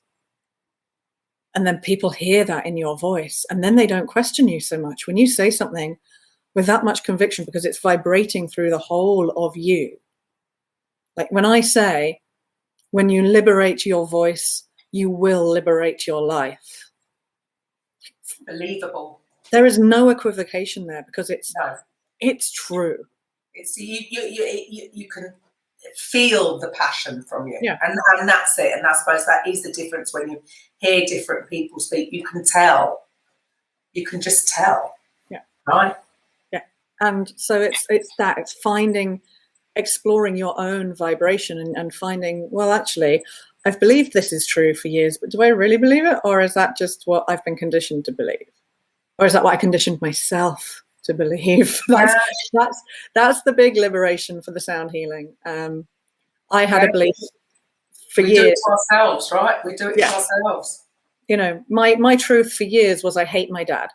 And then people hear that in your voice, and then they don't question you so much. When you say something with that much conviction, because it's vibrating through the whole of you. Like when I say, when you liberate your voice, you will liberate your life. Believable. There is no equivocation there, because it's true. It's you can feel the passion from you, and that's it. And I suppose that is the difference when you hear different people speak. You can tell. You can just tell. Yeah. Right. Yeah. And so it's exploring your own vibration and finding, well, actually, I've believed this is true for years, but do I really believe it, or is that just what I've been conditioned to believe, or is that what I conditioned myself to believe? That's the big liberation for the sound healing. I had a belief for we years. do it to ourselves, right? We do it to ourselves. You know, my truth for years was I hate my dad.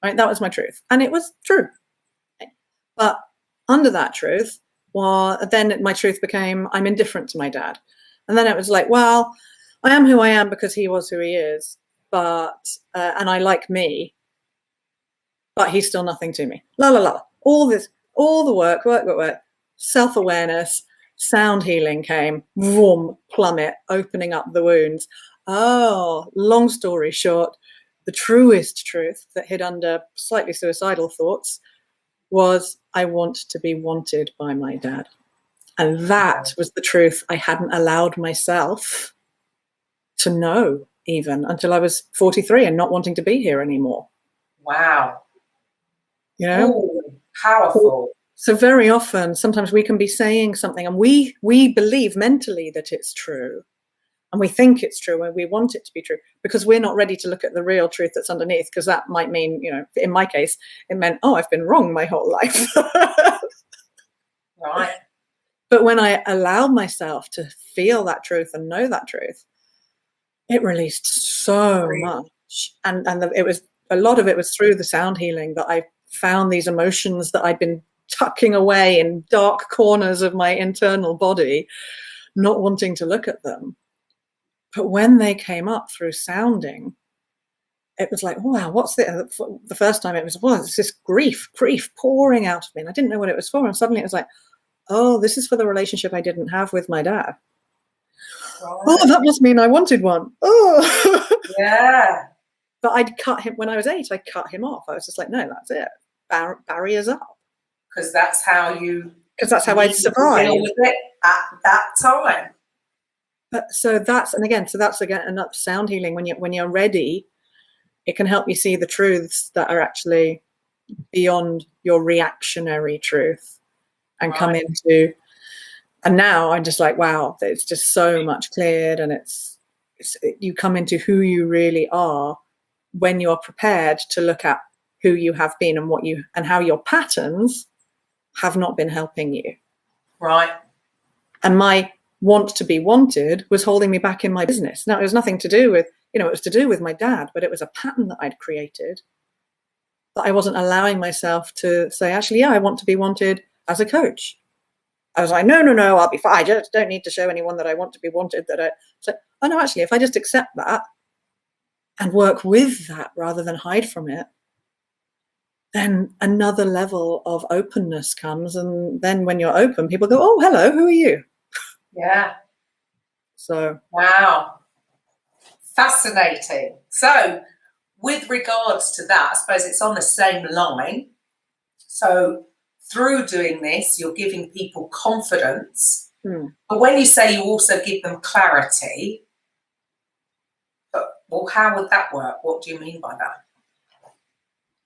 Right? That was my truth. And it was true. But under that truth, well, then my truth became I'm indifferent to my dad. And then it was like, well, I am who I am because he was who he is. But, and I like me, but he's still nothing to me. La, la, la. All the work, self-awareness, sound healing came, vroom, plummet, opening up the wounds. Oh, long story short, the truest truth that hid under slightly suicidal thoughts was I want to be wanted by my dad. And that was the truth I hadn't allowed myself to know even until I was 43 and not wanting to be here anymore. Wow. You know? Ooh, powerful. So very often, sometimes we can be saying something and we believe mentally that it's true. And we think it's true and we want it to be true because we're not ready to look at the real truth that's underneath, because that might mean, you know, in my case, it meant, oh, I've been wrong my whole life. Right. But when I allowed myself to feel that truth and know that truth, it released so much. And it was a lot of it was through the sound healing that I found these emotions that I'd been tucking away in dark corners of my internal body, not wanting to look at them. But when they came up through sounding, it was like, wow, what's this? The first time it was, well, it's this grief pouring out of me. And I didn't know what it was for. And suddenly it was like, oh, this is for the relationship I didn't have with my dad. Right. Oh, that must mean I wanted one. Oh. Yeah. But I'd cut him, when I was 8, I cut him off. I was just like, no, that's it. Barriers up. Because that's how I'd survived. Deal with it at that time. So that's again enough sound healing. When you're ready, it can help you see the truths that are actually beyond your reactionary truth and come into. And now I'm just like, wow, it's just so much cleared, and you come into who you really are when you're prepared to look at who you have been and how your patterns have not been helping you. Right. And my want to be wanted was holding me back in my business. Now, it was nothing to do with, it was to do with my dad, but it was a pattern that I'd created that I wasn't allowing myself to say, actually, yeah, I want to be wanted as a coach. I was like, no, I'll be fine. I just don't need to show anyone that I want to be wanted. So, oh no, actually, if I just accept that and work with that rather than hide from it, then another level of openness comes. And then when you're open, people go, oh, hello, who are you? Yeah. So. Wow. Fascinating. So with regards to that, I suppose it's on the same line. So through doing this, you're giving people confidence. But when you say you also give them clarity, well, how would that work? What do you mean by that?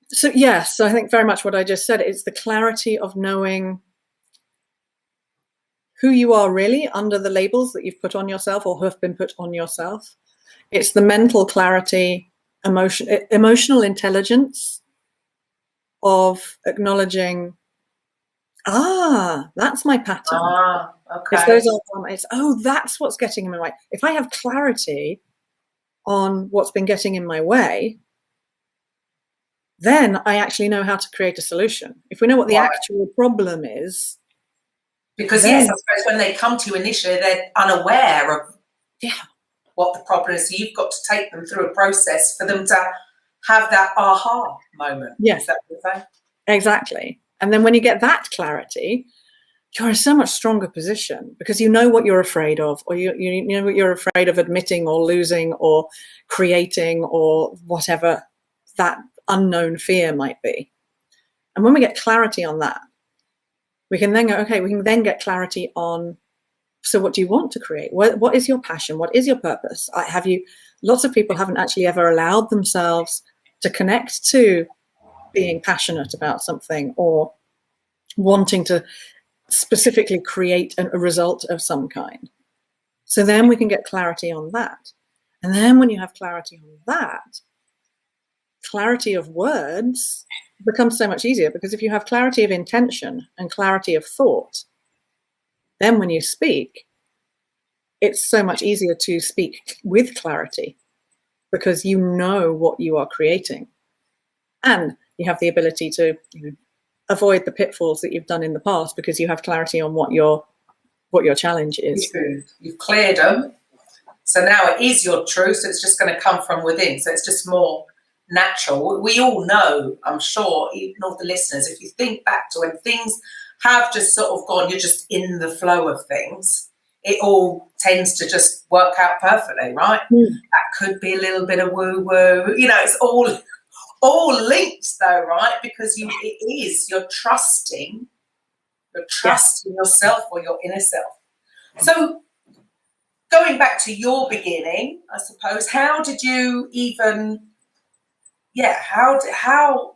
So yes, I think very much what I just said. It's the clarity of knowing who you are really under the labels that you've put on yourself or have been put on yourself. It's the mental clarity, emotional intelligence of acknowledging, that's my pattern. Okay. That's what's getting in my way. If I have clarity on what's been getting in my way, then I actually know how to create a solution. If we know what the actual problem is. Because yes, I suppose when they come to you initially, they're unaware of what the problem is. So you've got to take them through a process for them to have that aha moment. Yes. Is that what you're saying? Exactly. And then when you get that clarity, you're in so much stronger position because you know what you're afraid of, or you know what you're afraid of admitting or losing or creating or whatever that unknown fear might be. And when we get clarity on that, we can then go, okay, we can then get clarity on, so what do you want to create? What is your passion? What is your purpose? Lots of people haven't actually ever allowed themselves to connect to being passionate about something or wanting to specifically create a result of some kind. So then we can get clarity on that. And then when you have clarity on that, clarity of words becomes so much easier, because if you have clarity of intention and clarity of thought, Then when you speak, it's so much easier to speak with clarity because you know what you are creating. And you have the ability to avoid the pitfalls that you've done in the past because you have clarity on what your challenge is. You've cleared them. So now it is your truth. So it's just going to come from within. So it's just more natural. We all know, I'm sure, even all the listeners, if you think back to when things have just sort of gone, you're just in the flow of things, it all tends to just work out perfectly, right? That could be a little bit of woo-woo. It's all linked though, right? Because you're trusting yourself or your inner self. So going back to your beginning, I suppose, how did you even, how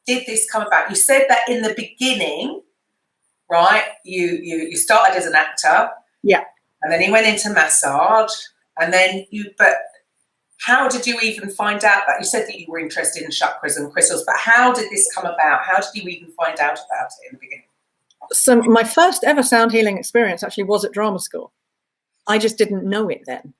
did this come about? You said that in the beginning, right, you started as an actor. Yeah. And then you went into massage, and then but how did you even find out that? You said that you were interested in chakras and crystals, but how did this come about? How did you even find out about it in the beginning? So my first ever sound healing experience actually was at drama school. I just didn't know it then.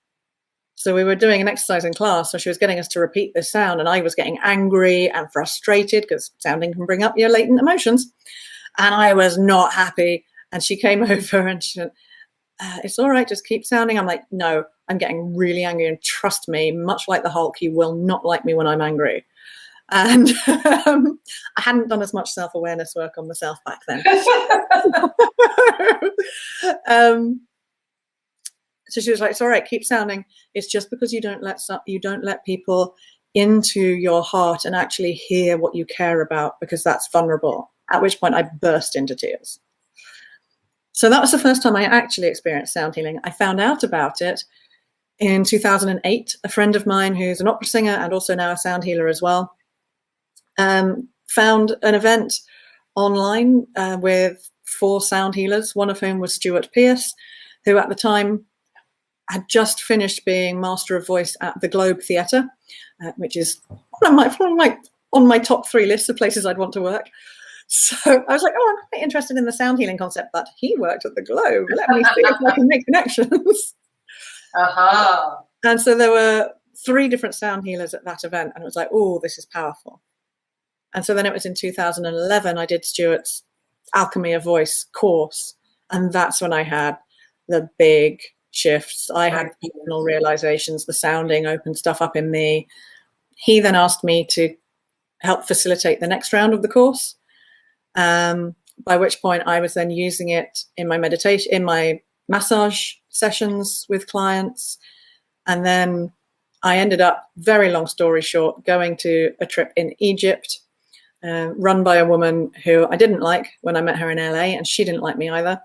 So we were doing an exercise in class, so she was getting us to repeat this sound, and I was getting angry and frustrated because sounding can bring up your latent emotions. And I was not happy. And she came over and she said, it's all right, just keep sounding. I'm like, no, I'm getting really angry, and trust me, much like the Hulk, you will not like me when I'm angry. And I hadn't done as much self-awareness work on myself back then. So she was like, it's all right, keep sounding. It's just because you don't let people into your heart and actually hear what you care about, because that's vulnerable. At which point I burst into tears. So that was the first time I actually experienced sound healing. I found out about it in 2008. A friend of mine who's an opera singer and also now a sound healer as well, found an event online with 4 sound healers, one of whom was Stuart Pearce, who at the time had just finished being Master of Voice at the Globe Theatre, which is on my top 3 lists of places I'd want to work. So I was like, I'm quite interested in the sound healing concept, but he worked at the Globe. Let me see if I can make connections. And so there were 3 different sound healers at that event, and it was like, oh, this is powerful. And so then it was in 2011, I did Stuart's Alchemy of Voice course, and that's when I had the big shifts. I had personal realizations. The sounding opened stuff up in me. He then asked me to help facilitate the next round of the course, by which point I was then using it in my meditation, in my massage sessions with clients. And then I ended up, very long story short, going to a trip in Egypt, run by a woman who I didn't like when I met her in LA, and she didn't like me either.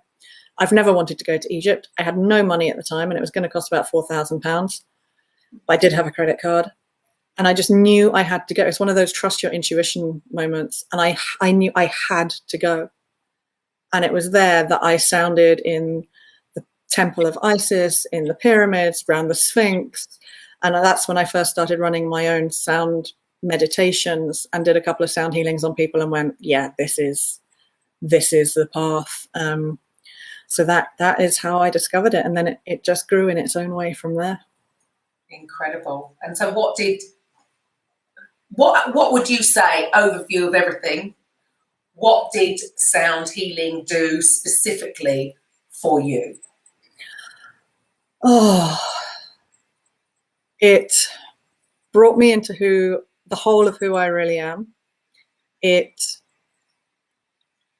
I've never wanted to go to Egypt. I had no money at the time, and it was going to cost about £4,000. But I did have a credit card, and I just knew I had to go. It's one of those trust your intuition moments, and I knew I had to go. And it was there that I sounded in the Temple of Isis, in the pyramids, around the Sphinx, and that's when I first started running my own sound meditations and did a couple of sound healings on people and went, yeah, this is the path. So that is how I discovered it, and then it just grew in its own way from there. Incredible. And so what would you say, overview of everything, what did sound healing do specifically for you? Oh, it brought me into the whole of who I really am. It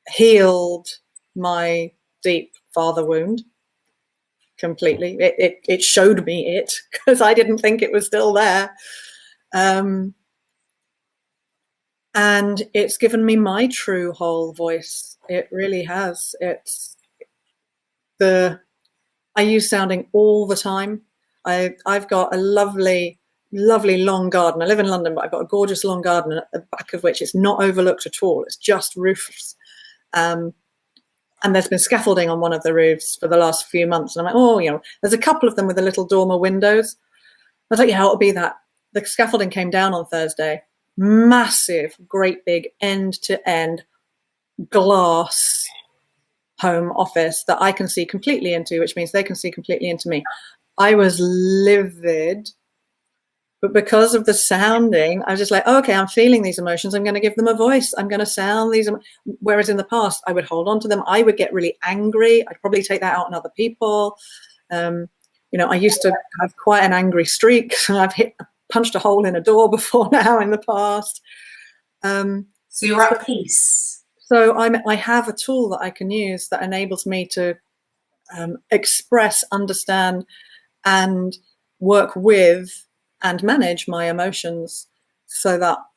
healed my deep father wound completely. It showed me it, because I didn't think it was still there. And it's given me my true whole voice. It really has. I use sounding all the time. I've got a lovely long garden. I live in London, but I've got a gorgeous long garden at the back of which it's not overlooked at all. It's just roofs. And there's been scaffolding on one of the roofs for the last few months. And I'm like, there's a couple of them with the little dormer windows. I was like, yeah, it'll be that. The scaffolding came down on Thursday. Massive, great big end-to-end glass home office that I can see completely into, which means they can see completely into me. I was livid, but because of the sounding, I was just like, oh, okay, I'm feeling these emotions. I'm going to give them a voice. I'm going to sound these. Whereas in the past, I would hold on to them. I would get really angry. I'd probably take that out on other people. I used to have quite an angry streak. I've punched a hole in a door before now in the past. So you're at peace. So I have a tool that I can use that enables me to express, understand, and work with and manage my emotions, so that of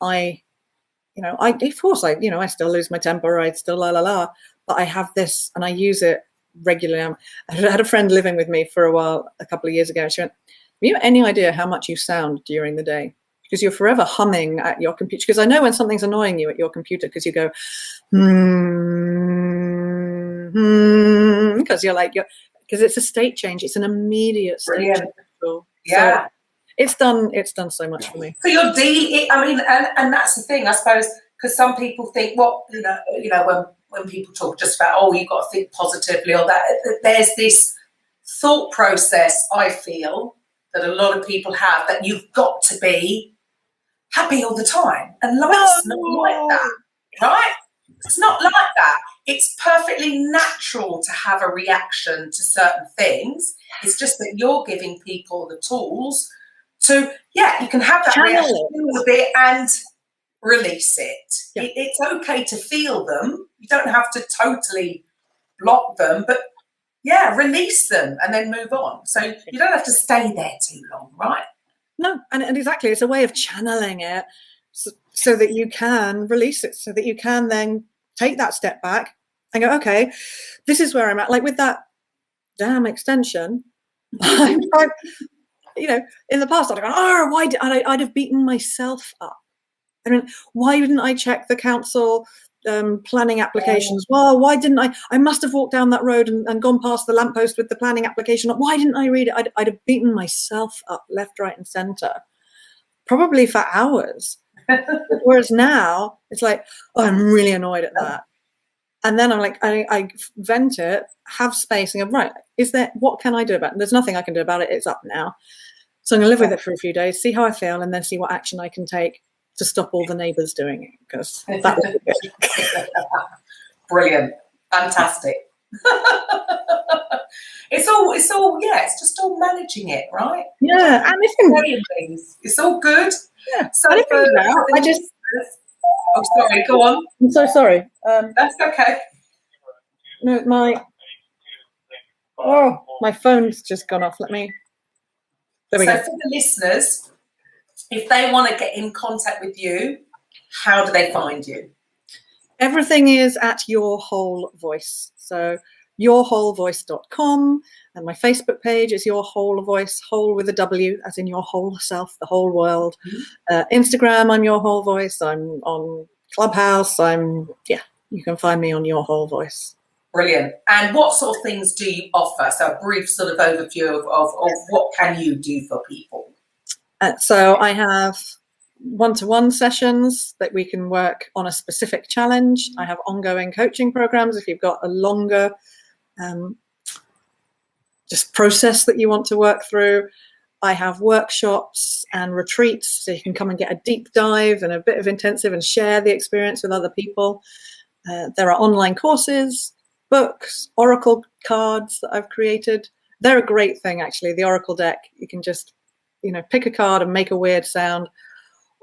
course I still lose my temper, I still but I have this and I use it regularly. I had a friend living with me for a while a couple of years ago, and she went, have you any idea how much you sound during the day? Because you're forever humming at your computer. Because I know when something's annoying you at your computer, because you go, because because it's a state change. It's an immediate state change. Yeah. So it's done so much for me. So you're and that's the thing, I suppose, because some people think, when people talk just about, oh, you've got to think positively, or that there's this thought process, I feel, that a lot of people have, that you've got to be happy all the time. And life's not like that, right? It's not like that. It's perfectly natural to have a reaction to certain things. It's just that you're giving people the tools to, you can have that reaction a bit and release it. Yeah. It's okay to feel them. You don't have to totally block them, but release them and then move on. So you don't have to stay there too long, right? No, and exactly, it's a way of channeling it so that you can release it, so that you can then take that step back and go, okay, this is where I'm at. Like with that damn extension, in the past I'd have gone, I'd have beaten myself up. I mean, why didn't I check the council planning applications? Well, why didn't I must have walked down that road and gone past the lamppost with the planning application. Why didn't I read it? I'd have beaten myself up left, right, and center, probably for hours. Whereas now it's like, oh, I'm really annoyed at that. And then I'm like, I vent it, have space, and go, right, what can I do about it? There's nothing I can do about it. It's up now. So I'm going to live with it for a few days, see how I feel, and then see what action I can take to stop all the neighbours doing it, because that would be good. Brilliant. Fantastic. It's just all managing it, right? Yeah. And it's all good. Yeah. So Oh, sorry, go on. I'm so sorry. That's okay. No, my phone's just gone off. There we go. So for the listeners, if they want to get in contact with you, how do they find you? Everything is at Your Whole Voice. So yourwholevoice.com, and my Facebook page is Your Whole Voice, whole with a W, as in your whole self, the whole world. Instagram, I'm Your Whole Voice. I'm on Clubhouse. You can find me on Your Whole Voice. Brilliant. And what sort of things do you offer? So a brief sort of overview of what can you do for people? So I have one-to-one sessions that we can work on a specific challenge. I have ongoing coaching programs if you've got a longer just process that you want to work through. I have workshops and retreats, so you can come and get a deep dive and a bit of intensive and share the experience with other people. There are online courses, books, oracle cards that I've created. They're a great thing, actually. The oracle deck, you can just pick a card and make a weird sound.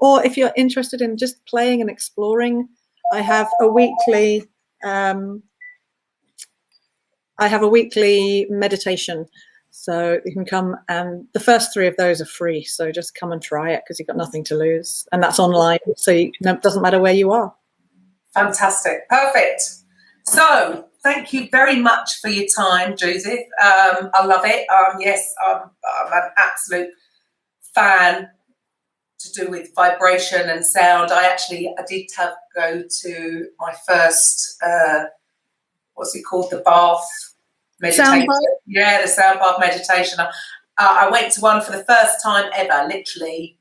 Or if you're interested in just playing and exploring, I have a weekly meditation. So you can come, and the first 3 of those are free. So just come and try it, because you've got nothing to lose. And that's online, so it doesn't matter where you are. Fantastic. Perfect. So thank you very much for your time, Judith. I love it. Yes, I'm an absolute fan to do with vibration and sound. I did go to my first, what's it called? The bath meditation. The sound bath meditation. I went to one for the first time ever, literally,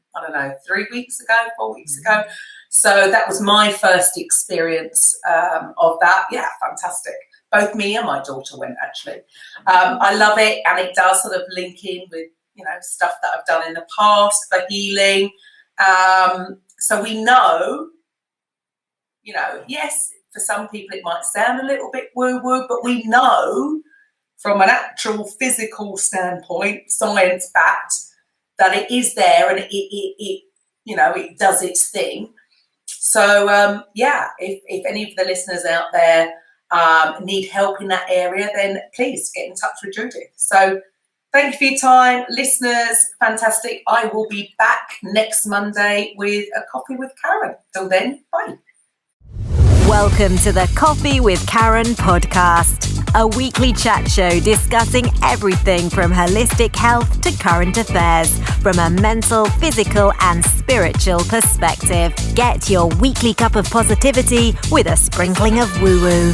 3 weeks ago, 4 weeks ago. So that was my first experience of that. Yeah, fantastic. Both me and my daughter went, actually. I love it, and it does sort of link in with, stuff that I've done in the past for healing. So we know, yes, for some people it might sound a little bit woo-woo, but we know from an actual physical standpoint, science fact, that it is there, and it does its thing. So, if any of the listeners out there need help in that area, then please get in touch with Judith. So thank you for your time, listeners. Fantastic. I will be back next Monday with a Coffee with Karen. Till then, bye. Welcome to the Coffee with Karen podcast, a weekly chat show discussing everything from holistic health to current affairs from a mental, physical, and spiritual perspective. Get your weekly cup of positivity with a sprinkling of woo-woo.